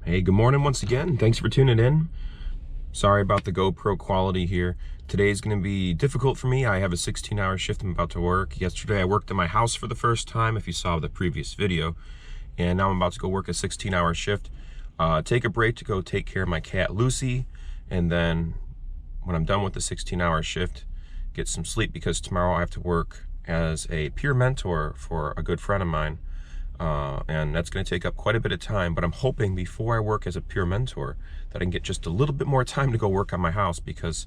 Hey, good morning once again. Thanks for tuning in. Sorry about the GoPro quality here. Today's going to be difficult for me. I have a 16-hour shift I'm about to work. Yesterday I worked in my house for the first time, if you saw the previous video. And now I'm about to go work a 16-hour shift. Take a break to go take care of my cat, Lucy. And then when I'm done with the 16-hour shift, get some sleep because tomorrow I have to work as a peer mentor for a good friend of mine. And that's going to take up quite a bit of time, but I'm hoping before I work as a peer mentor that I can get just a little bit more time to go work on my house because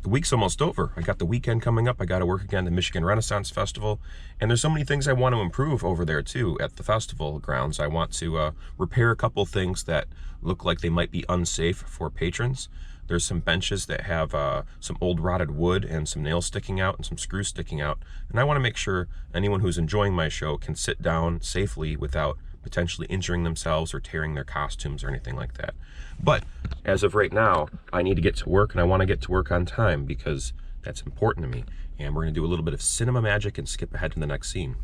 the week's almost over. I got the weekend coming up. I got to work again at the Michigan Renaissance Festival, and there's so many things I want to improve over there too at the festival grounds. I want to repair a couple things that look like they might be unsafe for patrons. There's some benches that have some old rotted wood and some nails sticking out and some screws sticking out. And I want to make sure anyone who's enjoying my show can sit down safely without potentially injuring themselves or tearing their costumes or anything like that. But as of right now, I need to get to work, and I want to get to work on time because that's important to me. And we're going to do a little bit of cinema magic and skip ahead to the next scene.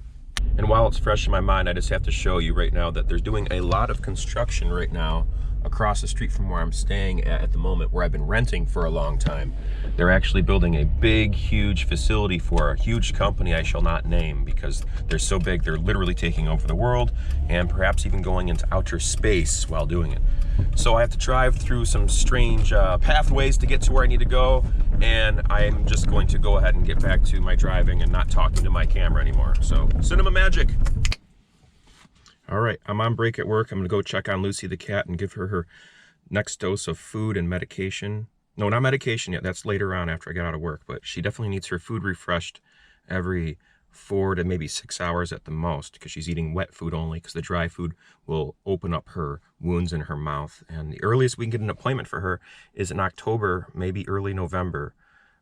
And while it's fresh in my mind, I just have to show you right now that they're doing a lot of construction right now across the street from where I'm staying at the moment, where I've been renting for a long time. They're actually building a big, huge facility for a huge company I shall not name because they're so big they're literally taking over the world and perhaps even going into outer space while doing it. So I have to drive through some strange pathways to get to where I need to go, and I'm just going to go ahead and get back to my driving and not talking to my camera anymore. So, cinema magic! All right, I'm on break at work. I'm gonna go check on Lucy the cat and give her next dose of food and medication. No, not medication yet. That's later on after I get out of work, but she definitely needs her food refreshed every 4 to maybe 6 hours at the most because she's eating wet food only because the dry food will open up her wounds in her mouth. And the earliest we can get an appointment for her is in October, maybe early November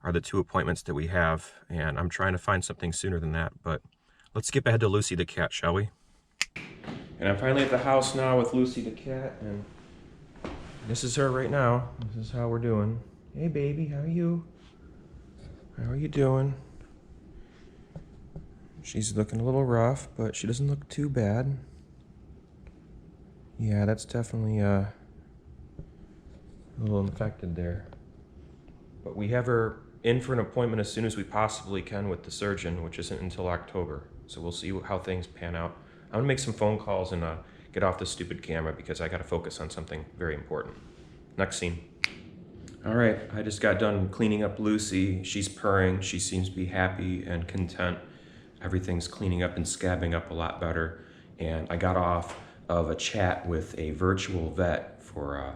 are the 2 appointments that we have. And I'm trying to find something sooner than that, but let's skip ahead to Lucy the cat, shall we? And I'm finally at the house now with Lucy the cat, and this is her right now. This is how we're doing. Hey baby, how are you? How are you doing? She's looking a little rough, but she doesn't look too bad. Yeah, that's definitely a little infected there. But we have her in for an appointment as soon as we possibly can with the surgeon, which isn't until October. So we'll see how things pan out. I'm gonna make some phone calls and get off this stupid camera because I gotta focus on something very important. Next scene. All right, I just got done cleaning up Lucy. She's purring, she seems to be happy and content. Everything's cleaning up and scabbing up a lot better. And I got off of a chat with a virtual vet for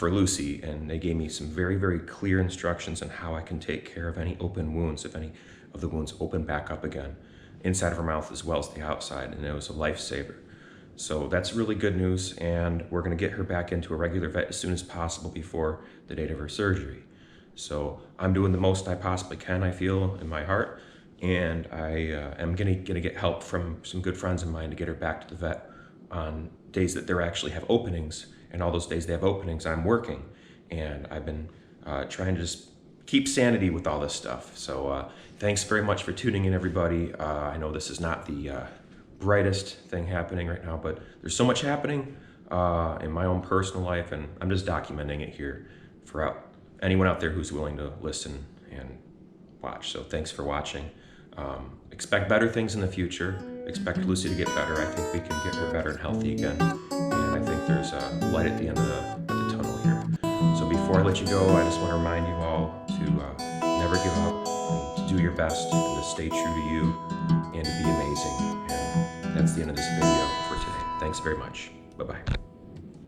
Lucy, and they gave me some very, very clear instructions on how I can take care of any open wounds, if any of the wounds open back up again, inside of her mouth as well as the outside, and it was a lifesaver. So that's really good news, and we're gonna get her back into a regular vet as soon as possible before the date of her surgery. So I'm doing the most I possibly can, I feel, in my heart, and I am gonna get help from some good friends of mine to get her back to the vet on days that they actually have openings, and all those days they have openings, I'm working. And I've been trying to just keep sanity with all this stuff. So thanks very much for tuning in, everybody. I know this is not the brightest thing happening right now, but there's so much happening in my own personal life, and I'm just documenting it here for anyone out there who's willing to listen and watch. So thanks for watching. Expect better things in the future. Expect Lucy to get better. I think we can get her better and healthy again. And I think there's a light at the end of the tunnel here. So before I let you go, I just want to remind you all to never give up, and to do your best, and to stay true to you, and to be amazing. And that's the end of this video for today. Thanks very much. Bye-bye.